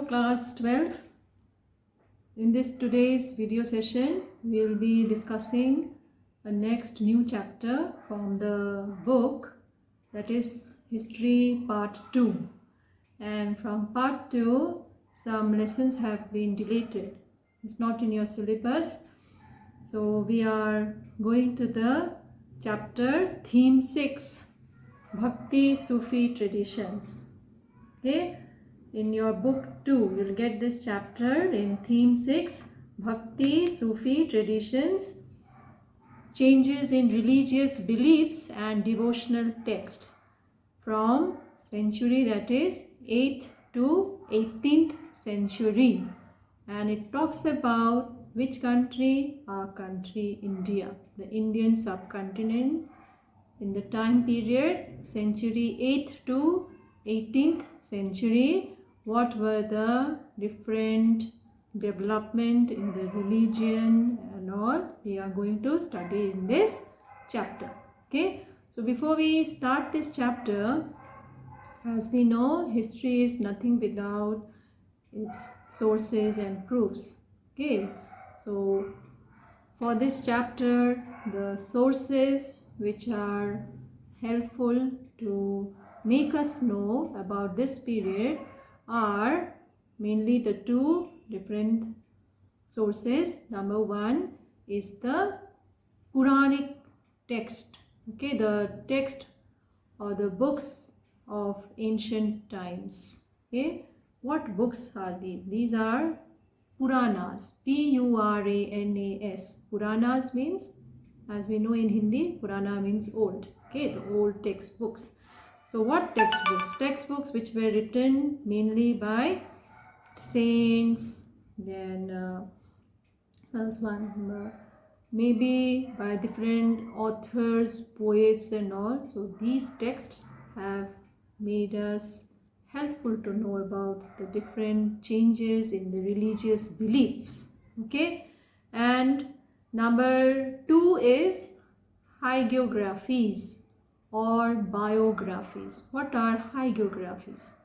class 12. In this today's video session, we will be discussing a next new chapter from the book, that is History Part 2. And from Part 2, some lessons have been deleted. It's not in your syllabus. So we are going to the chapter Theme 6, Bhakti Sufi Traditions. Okay. In your book 2, you'll get this chapter in Theme 6, Bhakti, Sufi Traditions, Changes in Religious Beliefs and Devotional Texts from century, that is 8th to 18th century. And it talks about which country? Our country, India, the Indian subcontinent in the time period century 8th to 18th century. What were the different development in the religion and all we are going to study in this chapter. Okay, so before we start this chapter, as we know, history is nothing without its sources and proofs. Okay, so for this chapter, the sources which are helpful to make us know about this period are mainly the two different sources. Number one is the Puranic text, okay, the text or the books of ancient times. Okay, what books are these? These are Puranas, P-U-R-A-N-A-S. Puranas means, as we know in Hindi, Purana means old. Okay, the old textbooks. So what textbooks? Textbooks which were written mainly by saints, then maybe by different authors, poets and all. So these texts have made us helpful to know about the different changes in the religious beliefs. Okay, and number 2 is hagiographies or biographies. What are hagiographies?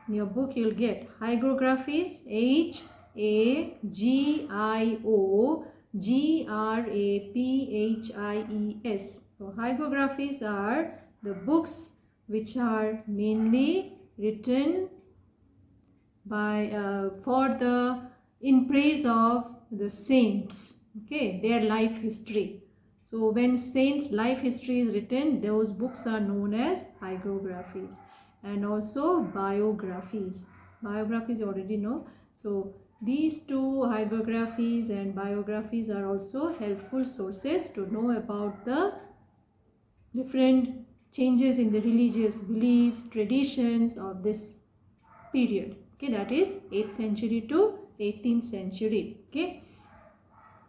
In your book you'll get hagiographies, H-A-G-I-O-G-R-A-P-H-I-E-S. So hagiographies are the books which are mainly written by in praise of the saints, okay, their life history. So when saints' life history is written, those books are known as hagiographies. And also biographies. Biographies you already know. So these two, hagiographies and biographies, are also helpful sources to know about the different changes in the religious beliefs, traditions of this period. Okay, that is 8th century to 18th century. Okay,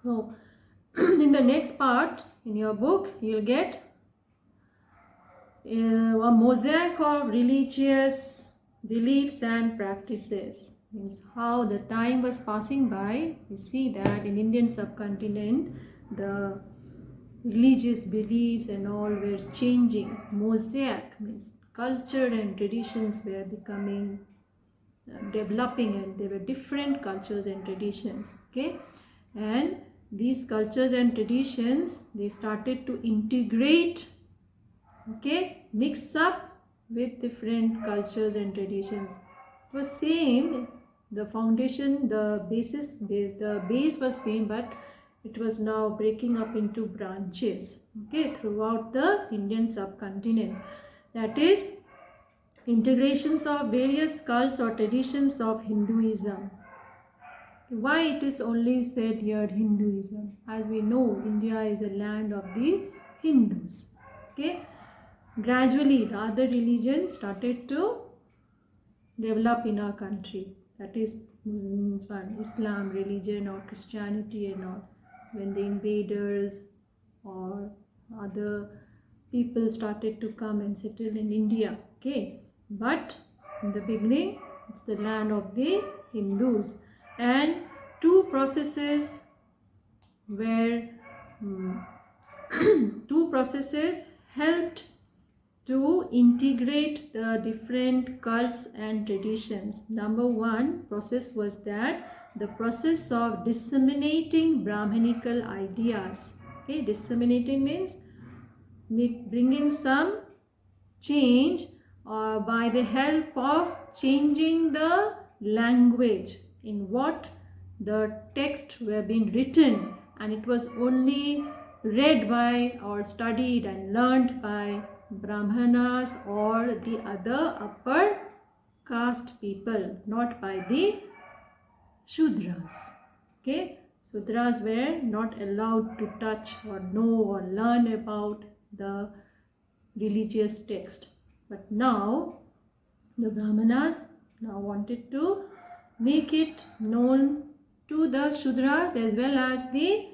so in the next part in your book you'll get a mosaic of religious beliefs and practices. Means how the time was passing by. You see that in Indian subcontinent the religious beliefs and all were changing. Mosaic means culture and traditions were becoming developing, and there were different cultures and traditions. Okay, and these cultures and traditions, they started to integrate, okay, mix up with different cultures and traditions. It was same, the foundation, the base was same, but it was now breaking up into branches, okay, throughout the Indian subcontinent. That is integrations of various cults or traditions of Hinduism. Why it is only said here Hinduism? As we know, India is a land of the Hindus. Okay, gradually the other religions started to develop in our country. That is Islam religion or Christianity and all. When the invaders or other people started to come and settle in India. Okay, but in the beginning it's the land of the Hindus, and two processes helped to integrate the different cults and traditions. Number one process was that the process of disseminating Brahmanical ideas. Okay, disseminating means bringing some change by the help of changing the language in what the text were being written, and it was only read by or studied and learned by Brahmanas or the other upper caste people, not by the Shudras. Okay, Shudras were not allowed to touch or know or learn about the religious text. But now the Brahmanas now wanted to make it known to the Shudras as well as the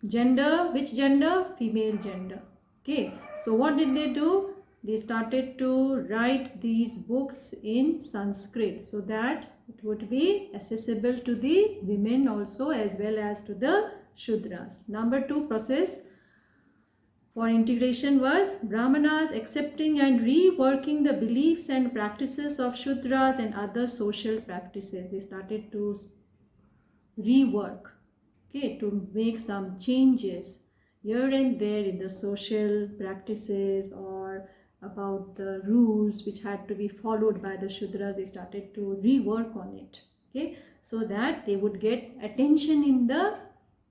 gender. Which gender? Female gender. Okay, so what did they do? They started to write these books in Sanskrit so that it would be accessible to the women also as well as to the Shudras. Number two process for integration was Brahmanas accepting and reworking the beliefs and practices of Shudras and other social practices. They started to rework, okay, to make some changes here and there in the social practices or about the rules which had to be followed by the Shudras. They started to rework on it, okay, so that they would get attention in the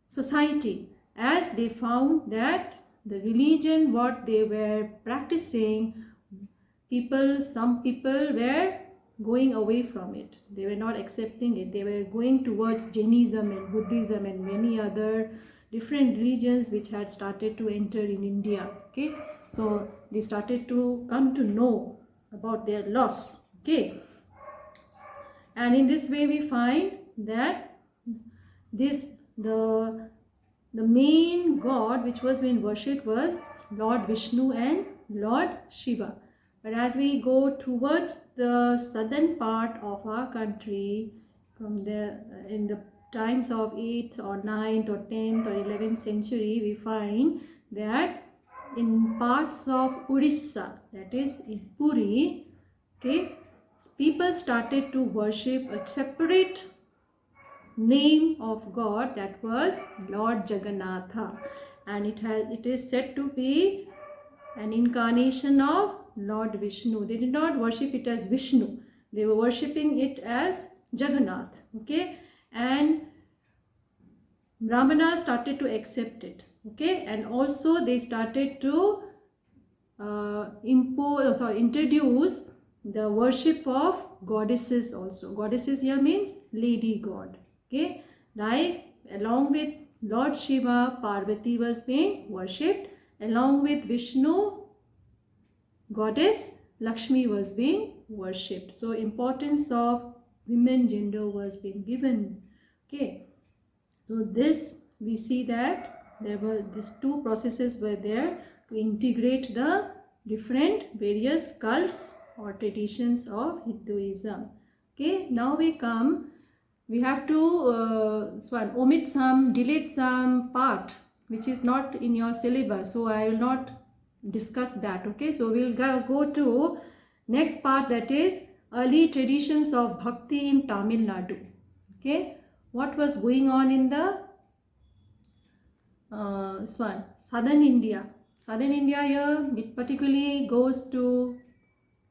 society, as they found that the religion what they were practicing, some people were going away from it. They were not accepting it. They were going towards Jainism and Buddhism and many other different religions which had started to enter in India. Okay, so they started to come to know about their loss. Okay, and in this way we find that the main god which was being worshipped was Lord Vishnu and Lord Shiva. But as we go towards the southern part of our country, from in the times of 8th or 9th or 10th or 11th century, we find that in parts of Orissa, that is in Puri, okay, people started to worship a separate name of God, that was Lord Jagannatha, and it is said to be an incarnation of Lord Vishnu. They did not worship it as Vishnu, they were worshipping it as Jagannath. Okay, and Brahmana started to accept it. Okay, and also they started to introduce the worship of goddesses also. Goddesses here means lady god. Okay, like along with Lord Shiva, Parvati was being worshipped. Along with Vishnu, goddess Lakshmi was being worshipped. So importance of women gender was being given. Okay, so this we see that there were these two processes were there to integrate the different various cults or traditions of Hinduism. Okay, now we have to delete some part which is not in your syllabus, so I will not discuss that. Okay, so we'll go to next part, that is early traditions of Bhakti in Tamil Nadu. Okay, what was going on in the southern India. Southern India here, it particularly goes to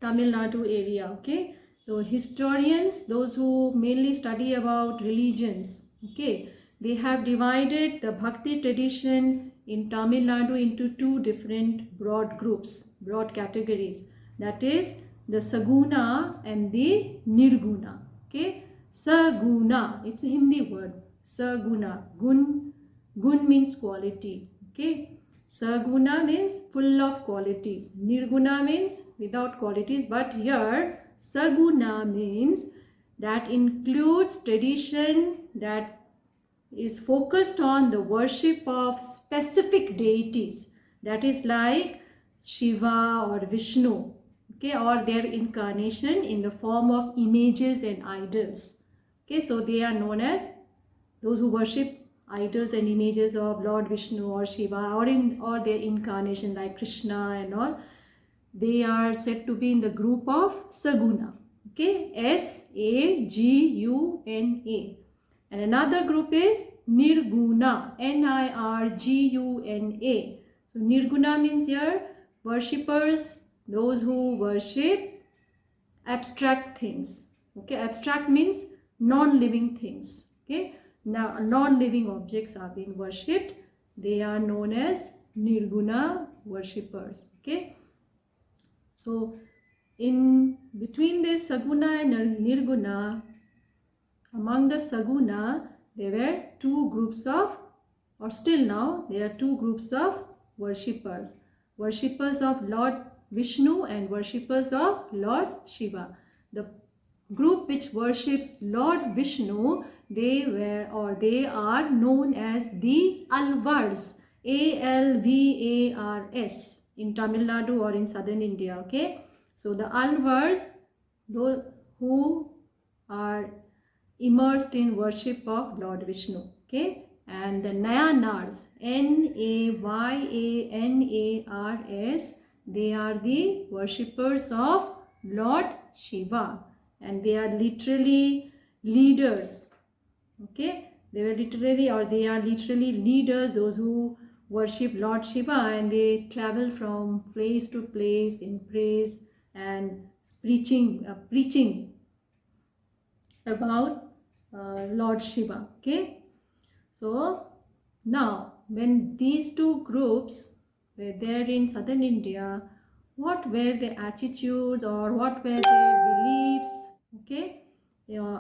Tamil Nadu area. Okay, so historians, those who mainly study about religions, okay, they have divided the Bhakti tradition in Tamil Nadu into two different broad groups, broad categories. That is the Saguna and the Nirguna. Okay, Saguna, it's a Hindi word. Saguna, gun means quality. Okay, Saguna means full of qualities. Nirguna means without qualities. But here Saguna means that includes tradition that is focused on the worship of specific deities. That is like Shiva or Vishnu. Okay, or their incarnation in the form of images and idols. Okay, so they are known as those who worship idols and images of Lord Vishnu or Shiva, or their incarnation like Krishna and all. they are said to be in the group of Saguna. Okay, Saguna. And another group is Nirguna, Nirguna. So Nirguna means here worshippers, those who worship abstract things. Okay, abstract means non-living things. Okay, now non-living objects are being worshipped. They are known as Nirguna worshippers. Okay, so in between this Saguna and Nirguna, among the Saguna, there were two groups of, or still now, there are two groups of worshippers. Worshippers of Lord Vishnu and worshippers of Lord Shiva. The group which worships Lord Vishnu, they are known as the Alvars. Alvars in Tamil Nadu or in southern India. Okay, so the Alvars, those who are immersed in worship of Lord Vishnu. Okay, and the Nayanars, Nayanars, they are the worshippers of Lord Shiva, and they are literally leaders. Okay, they are literally leaders, those who worship Lord Shiva, and they travel from place to place in praise and preaching about Lord Shiva. Okay, so now when these two groups were there in southern India, what were their attitudes or what were their beliefs? Okay,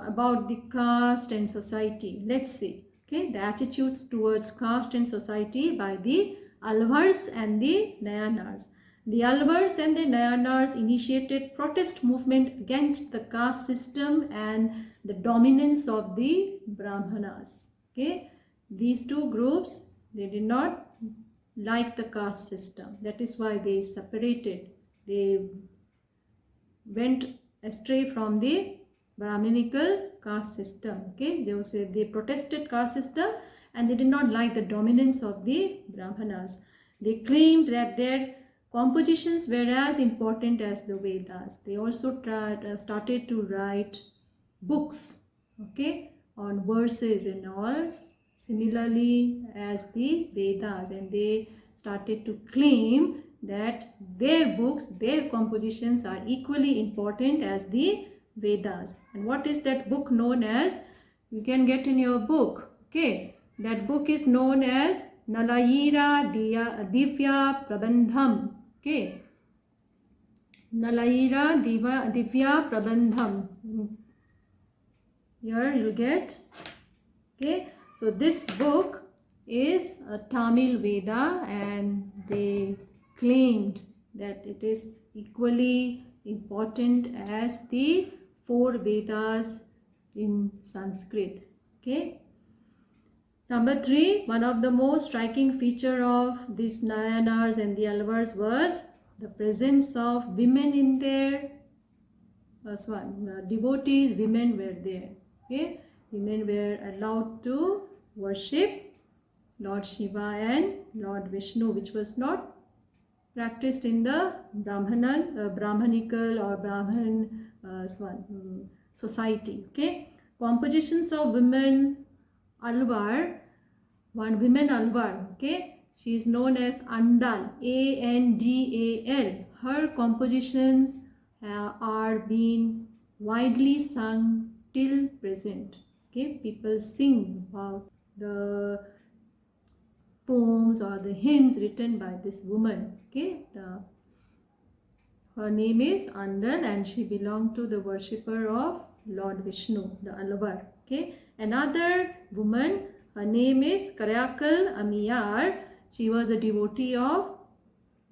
about the caste and society. Let's see. Okay, the attitudes towards caste and society by the Alvars and the Nayanars. The Alvars and the Nayanars initiated protest movement against the caste system and the dominance of the Brahmanas. Okay, these two groups, they did not like the caste system. That is why they separated. They went astray from the Brahminical caste system. Okay, they protested caste system and they did not like the dominance of the Brahmanas. They claimed that their compositions were as important as the Vedas. They also started to write books, okay, on verses and all, similarly as the Vedas, and they started to claim that their books, their compositions are equally important as the Vedas. And what is that book known as? You can get in your book. Okay, that book is known as Nalayira Divya Prabandham. Okay, Nalayira Divya Prabandham. Here you'll get. Okay, so this book is a Tamil Veda, and they claimed that it is equally important as the 4 Vedas in Sanskrit. Okay. Number 3, one of the most striking feature of these Nayanars and the Alvars was the presence of women in their devotees. Women were there. Okay, women were allowed to worship Lord Shiva and Lord Vishnu, which was not practiced in the Brahmanical or Brahman society. Okay, compositions of women Alvar, one women Alvar. Okay, she is known as Andal, Andal. Her compositions are being widely sung till present. Okay, people sing about the poems or the hymns written by this woman. Okay, her name is Andal, and she belonged to the worshipper of Lord Vishnu, the Alvar. Okay, another woman, her name is Karyakal Amiyar. She was a devotee of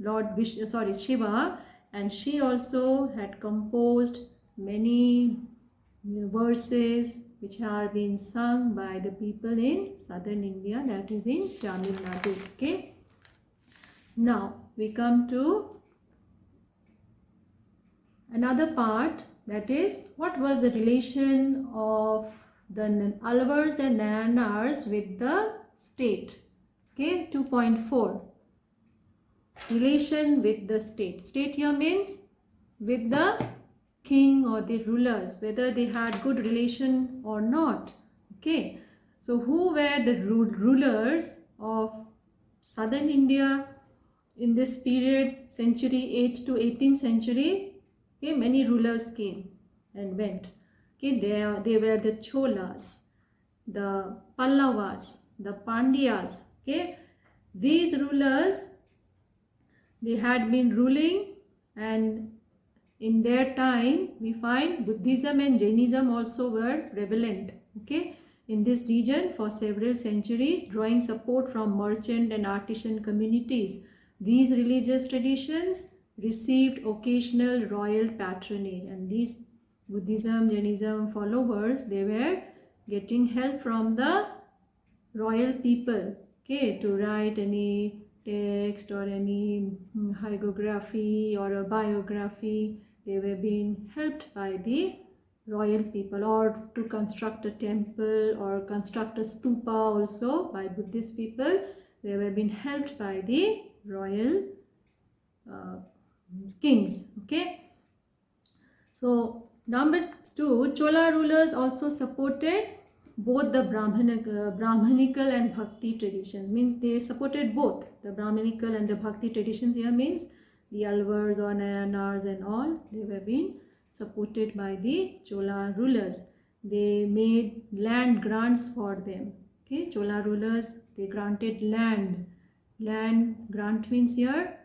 Shiva, and she also had composed many verses which are being sung by the people in southern India, that is in Tamil Nadu. Okay, now we come to another part, that is, what was the relation of the Alvars and Nayanars with the state. Okay, 2.4. relation with the state. State here means with the king or the rulers, whether they had good relation or not. Okay, so who were the rulers of southern India in this period, century 8th to 18th century? Okay, many rulers came and went. Okay, they were the Cholas, the Pallavas, the Pandyas. Okay, these rulers, they had been ruling, and in their time we find Buddhism and Jainism also were prevalent, okay, in this region for several centuries, drawing support from merchant and artisan communities. These religious traditions received occasional royal patronage, and these Buddhism, Jainism followers, they were getting help from the royal people, okay, to write any text or any hagiography or a biography. They were being helped by the royal people, or to construct a temple or construct a stupa also by Buddhist people. They were being helped by the royal kings. Okay, so number 2, Chola rulers also supported both the Brahmanical and Bhakti traditions. Means they supported both the Brahmanical and the Bhakti traditions. Here means the Alvars or Nayanars and all, they were being supported by the Chola rulers. They made land grants for them. Okay, Chola rulers, they granted land. Land grant means here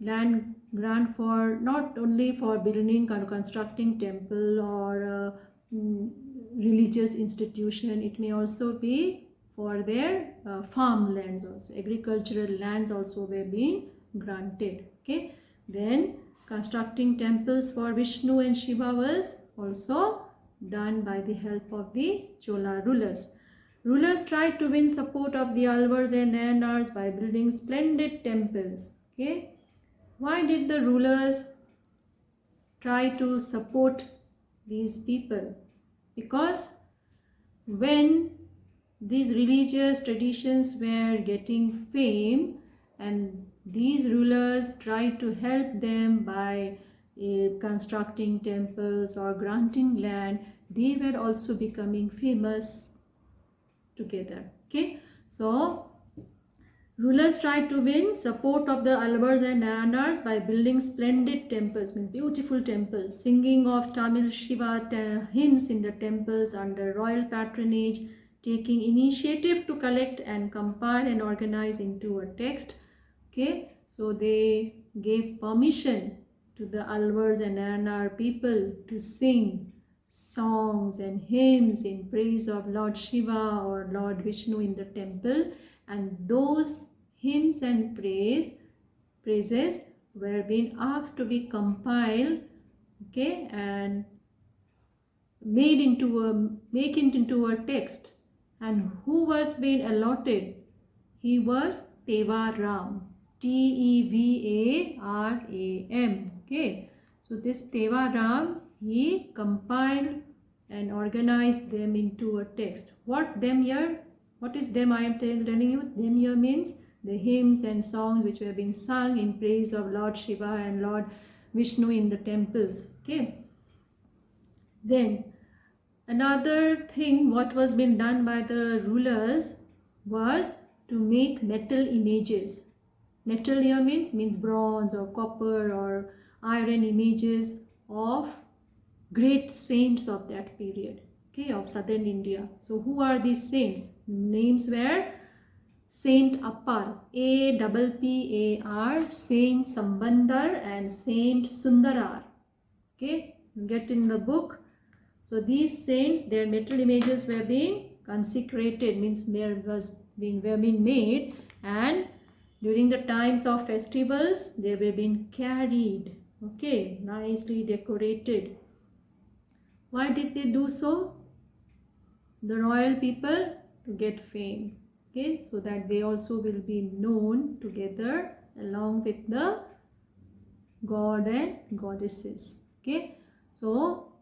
land grant for not only for building or constructing temple or religious institution. It may also be for their farmlands also. Agricultural lands also were being granted. Okay, then constructing temples for Vishnu and Shiva was also done by the help of the Chola rulers. Rulers tried to win support of the Alvars and Nayanars by building splendid temples. Okay, why did the rulers try to support these people? Because when these religious traditions were getting fame and these rulers tried to help them by constructing temples or granting land, they were also becoming famous together. Okay, so rulers tried to win support of the Alvars and Nayanars by building splendid temples, means beautiful temples, singing of Tamil Shiva hymns in the temples under royal patronage, taking initiative to collect and compile and organize into a text. Okay, so they gave permission to the Alvars and Nayanar people to sing songs and hymns in praise of Lord Shiva or Lord Vishnu in the temple, and those hymns and praises were being asked to be compiled, okay, and make it into a text. And who was being allotted? He was Tevaram, Tevaram. Okay, so this Tevaram, he compiled and organized them into a text. What is them? I am telling you, them here means the hymns and songs which were being sung in praise of Lord Shiva and Lord Vishnu in the temples. Okay, then another thing what was being done by the rulers was to make metal images. Metal here means bronze or copper or iron images of great saints of that period, okay, of southern India. So who are these saints? Names were Saint Appar, Appar, Saint Sambandar and Saint Sundarar. Okay, get in the book. So these saints, their metal images were being consecrated, means were being made, and during the times of festivals they were being carried, okay, nicely decorated. Why did they do so? The royal people, to get fame, okay, so that they also will be known together along with the god and goddesses. Okay, so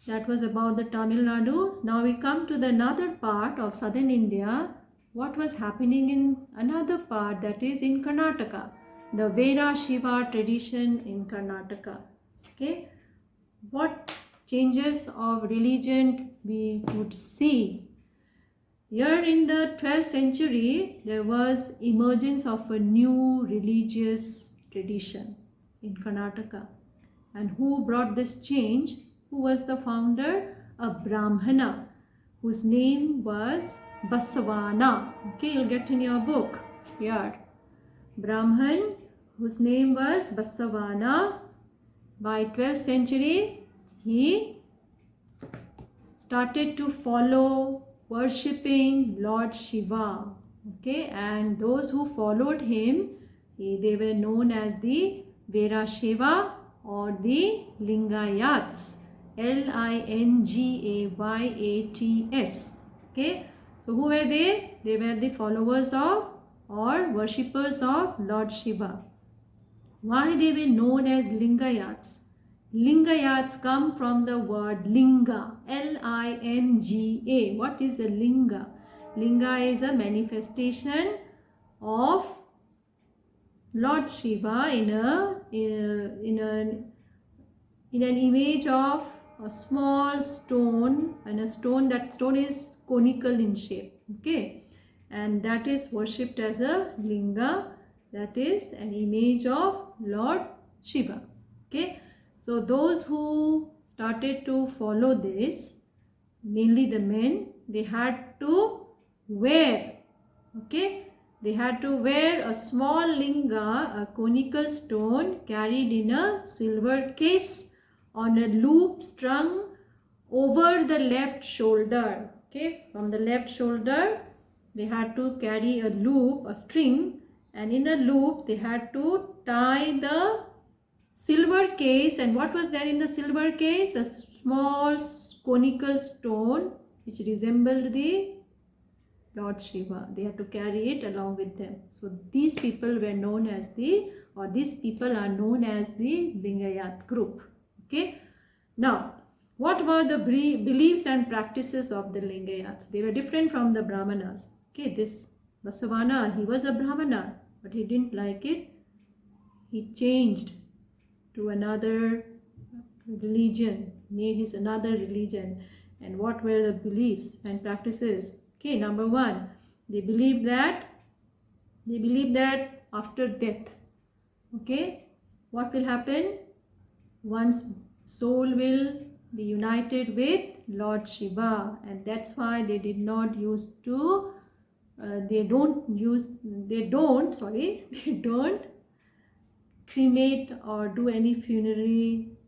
that was about the Tamil Nadu. Now we come to the another part of southern India. What was happening in another part, that is in Karnataka. the Vera Shiva tradition in Karnataka. Okay, what changes of religion we could see? Here in the 12th century, there was emergence of a new religious tradition in Karnataka. And who brought this change? Who was the founder? A Brahmana whose name was Basavana. Okay, you'll get in your book here. Brahman whose name was Basavana. By 12th century, he started to follow worshipping Lord Shiva. Okay, and those who followed him, they were known as the Vera Shiva or the Lingayats. Lingayats. Okay, so who were they? They were the followers of or worshippers of Lord Shiva. Why they were known as Lingayats? Lingayats come from the word linga, L-I-N-G-A. What is a linga? Linga is a manifestation of Lord Shiva in an image of a small stone, and that stone is conical in shape. Okay, and that is worshipped as a linga, that is an image of Lord Shiva. Okay, so those who started to follow this, mainly the men, they had to wear, okay, they had to wear a small linga, a conical stone carried in a silver case on a loop strung over the left shoulder. Okay, from the left shoulder they had to carry a loop, a string, and in a loop they had to tie the silver case. And what was there in the silver case? A small conical stone which resembled the Lord Shiva. They had to carry it along with them. So these people were known as these people are known as the Lingayat group. Okay. Now, what were the beliefs and practices of the Lingayats? They were different from the Brahmanas. Okay, this Basavana, he was a Brahmana, but he didn't like it. He changed to another religion, made his another religion. And what were the beliefs and practices? Okay, number one, they believed that after death, okay, what will happen? One's soul will be united with Lord Shiva, and that's why they did not use to they don't cremate or do any funerary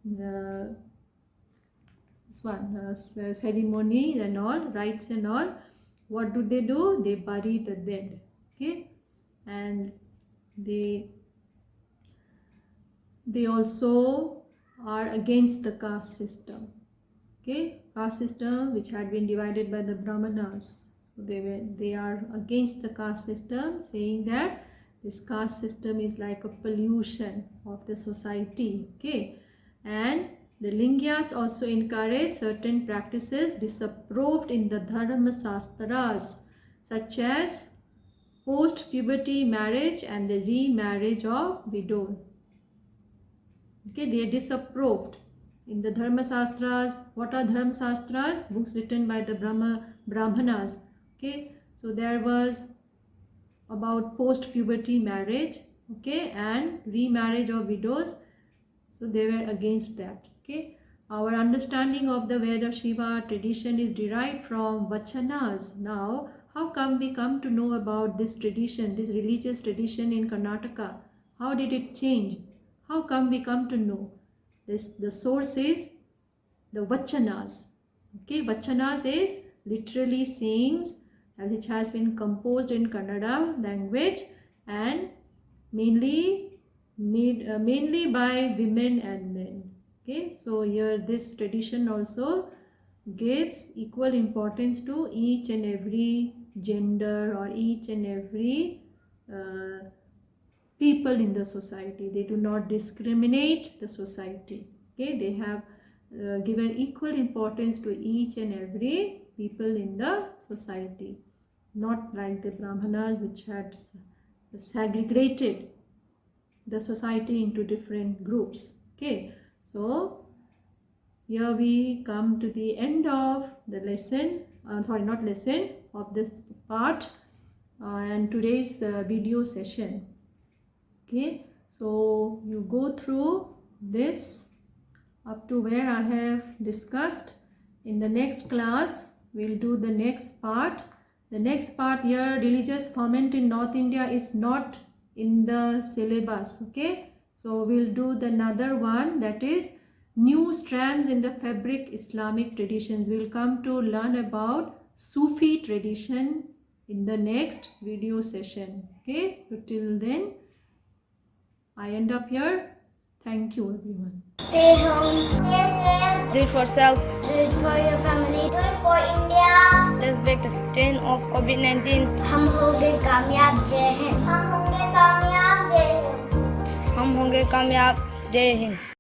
ceremony and all, rites and all. What do? They bury the dead. Okay, and they also are against the caste system. Okay, caste system which had been divided by the Brahmanas. So they are against the caste system, saying that this caste system is like a pollution of the society. Okay, and the Lingayats also encourage certain practices disapproved in the Dharma Shastras, such as post-puberty marriage and the remarriage of widow. Okay, they are disapproved in the Dharma Shastras. What are Dharma Shastras? Books written by the Brahmanas. Okay, so there was about post-puberty marriage, okay, and remarriage of widows. So they were against that. Okay, our understanding of the Veda Shiva tradition is derived from Vachanas. Now, how come we come to know about this tradition, this religious tradition in Karnataka? How did it change? How come we come to know this? The source is the Vachanas. Okay, Vachanas is literally sayings which has been composed in Kannada language and mainly by women and men. Okay, so here this tradition also gives equal importance to each and every gender or each and every people in the society. They do not discriminate the society. Okay, they have given equal importance to each and every people in the society, not like the Brahmanas which had segregated the society into different groups. Okay, so here we come to the end of the lesson, not lesson, of this part and today's video session. Okay, so you go through this up to where I have discussed. In the next class, we'll do the next part. The next part here, religious ferment in North India, is not in the syllabus. Okay, so we'll do the another one, that is new strands in the fabric Islamic traditions. We'll come to learn about Sufi tradition in the next video session. Okay, so till then I end up here. Thank you everyone. Stay home, stay safe. Do it for self. Do it for your family. Do it for India. Let's break the chain of COVID-19. हम होंगे कामयाब, जय हिंद। हम होंगे कामयाब, जय हिंद। हम होंगे कामयाब, जय हिंद।